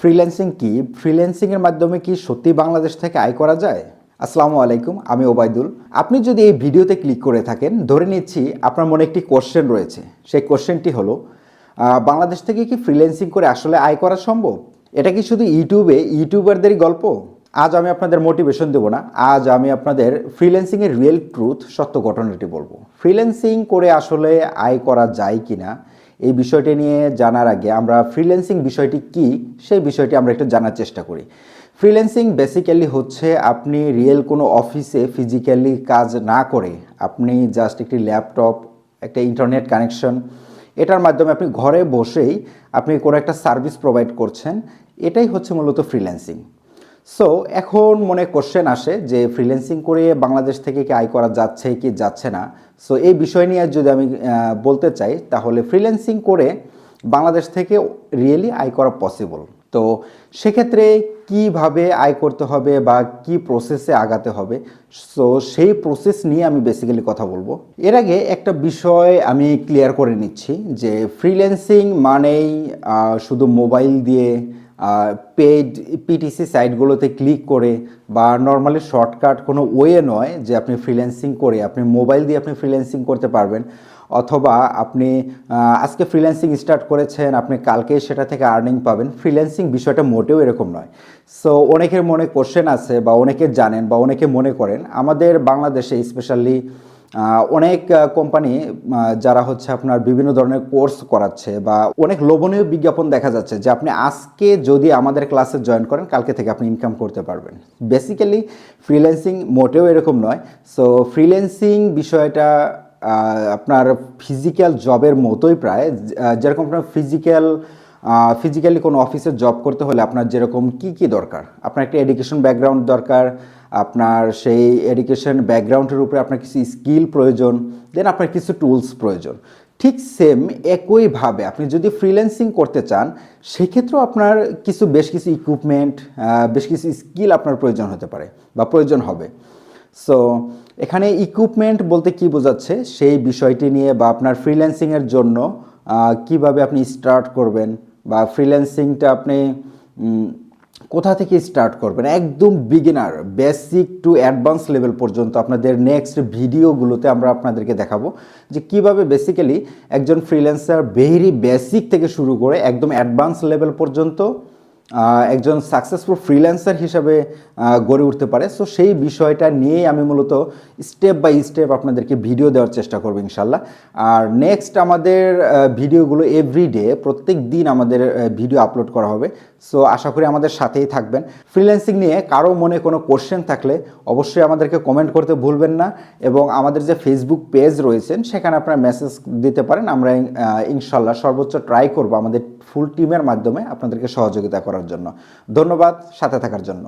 Freelancing কি? Freelancing এর মাধ্যমে কি সত্যি বাংলাদেশ থেকে আয় করা যায়? আসসালামু আলাইকুম, আমি ওবায়দুল। আপনি যদি এই ভিডিওতে ক্লিক করে থাকেন, ধরে নিচ্ছি আপনার মনে একটি কোশ্চেন রয়েছে। সেই কোশ্চেনটি হলো, বাংলাদেশ থেকে কি ফ্রিল্যান্সিং করে আসলে আয় করা সম্ভব? এটা কি শুধু ইউটিউবারদেরই গল্প? আজ আমি আপনাদের মোটিভেশন দেব না, আজ আমি আপনাদের ফ্রিল্যান্সিংয়ের রিয়েল ট্রুথ, সত্য ঘটনাটি বলবো। ফ্রিল্যান্সিং করে আসলে আয় করা যায় কিনা এই বিষয়টি নিয়ে জানার আগে আমরা ফ্রিল্যান্সিং বিষয়টি কি সেই বিষয়টি আমরা একটু জানার চেষ্টা করি। ফ্রিল্যান্সিং বেসিক্যালি হচ্ছে আপনি রিয়েল কোনো অফিসে ফিজিক্যালি কাজ না করে আপনি জাস্ট একটি ল্যাপটপ, একটা ইন্টারনেট কানেকশন, এটার মাধ্যমে আপনি ঘরে বসেই আপনি কোনো একটা সার্ভিস প্রোভাইড করছেন। এটাই হচ্ছে মূলত ফ্রিল্যান্সিং। সো এখন মনে কোশ্চেন আসে যে ফ্রিল্যান্সিং করে বাংলাদেশ থেকে কি আয় করা যাচ্ছে কি যাচ্ছে না। সো এই বিষয় নিয়ে যদি আমি বলতে চাই, তাহলে ফ্রিল্যান্সিং করে বাংলাদেশ থেকে রিয়েলি আয় করা পসিবল। তো সেক্ষেত্রে কিভাবে আয় করতে হবে বা কি প্রসেসে আগাতে হবে, সো সেই প্রসেস নিয়ে আমি বেসিক্যালি কথা বলবো। এর আগে একটা বিষয় আমি ক্লিয়ার করে নিচ্ছি যে ফ্রিল্যান্সিং মানেই শুধু মোবাইল দিয়ে পেইড পিটিসি সাইটগুলোতে ক্লিক করে বা নর্মালি শর্টকাট কোনো ওয়ে নয় যে আপনি ফ্রিল্যান্সিং করে আপনি মোবাইল দিয়ে আপনি ফ্রিল্যান্সিং করতে পারবেন, অথবা আপনি আজকে ফ্রিল্যান্সিং স্টার্ট করেছেন, আপনি কালকে সেটা থেকে আর্নিং পাবেন। ফ্রিল্যান্সিং বিষয়টা মোটেও এরকম নয়। সো অনেকের মনে কোশ্চেন আছে বা অনেকে জানেন বা অনেকে মনে করেন আমাদের বাংলাদেশে স্পেশালি অনেক কোম্পানি যারা হচ্ছে আপনার বিভিন্ন ধরনের কোর্স করাচ্ছে বা অনেক লোভনীয় বিজ্ঞাপন দেখা যাচ্ছে যে আপনি আজকে যদি আমাদের ক্লাসে জয়েন করেন কালকে থেকে আপনি ইনকাম করতে পারবেন। বেসিক্যালি ফ্রিল্যান্সিং মোটেও এরকম নয়। সো ফ্রিল্যান্সিং বিষয়টা আপনার ফিজিক্যাল জবের মতোই প্রায়। যেরকম আপনার ফিজিক্যালি কোনো অফিসে জব করতে হলে আপনার যেরকম কি দরকার, আপনার একটা এডুকেশন ব্যাকগ্রাউন্ড দরকার, আপনার সেই এডুকেশন ব্যাকগ্রাউন্ডের উপরে আপনার কিছু স্কিল প্রয়োজন, দেন আপনার কিছু টুলস প্রয়োজন। ঠিক সেম একইভাবে আপনি যদি ফ্রিল্যান্সিং করতে চান সেক্ষেত্রেও আপনার বেশ কিছু ইকুইপমেন্ট, বেশ কিছু স্কিল আপনার প্রয়োজন হতে পারে বা প্রয়োজন হবে। সো এখানে ইকুইপমেন্ট বলতে কি বোঝাচ্ছে সেই বিষয়টি নিয়ে, বা আপনার ফ্রিল্যান্সিংয়ের জন্য কিভাবে আপনি স্টার্ট করবেন বা ফ্রিল্যান্সিংটা আপনি কোথা থেকে স্টার্ট করবেন, একদম beginner basic to advance level পর্যন্ত আপনাদের নেক্সট ভিডিওগুলোতে আমরা আপনাদেরকে দেখাবো যে কিভাবে বেসিক্যালি একজন ফ্রিল্যান্সার ভেরি বেসিক থেকে শুরু করে একদম অ্যাডভান্স লেভেল পর্যন্ত একজন সাকসেসফুল ফ্রিল্যান্সার হিসাবে গড়ে উঠতে পারে। সো সেই বিষয়টা নিয়েই আমি মূলত স্টেপ বাই স্টেপ আপনাদেরকে ভিডিও দেওয়ার চেষ্টা করব ইনশাল্লাহ। আর নেক্সট আমাদের ভিডিওগুলো এভরিডে, প্রত্যেক দিন আমাদের ভিডিও আপলোড করা হবে। সো আশা করি আমাদের সাথেই থাকবেন। ফ্রিল্যান্সিং নিয়ে কারো মনে কোনো কোশ্চেন থাকলে অবশ্যই আমাদেরকে কমেন্ট করতে ভুলবেন না, এবং আমাদের যে ফেসবুক পেজ রয়েছেন সেখানে আপনারা মেসেজ দিতে পারেন। আমরা ইনশাল্লাহ সর্বোচ্চ ট্রাই করব আমাদের ফুল টিমের মাধ্যমে আপনাদেরকে সহযোগিতা করার জন্য। ধন্যবাদ সাথে থাকার জন্য।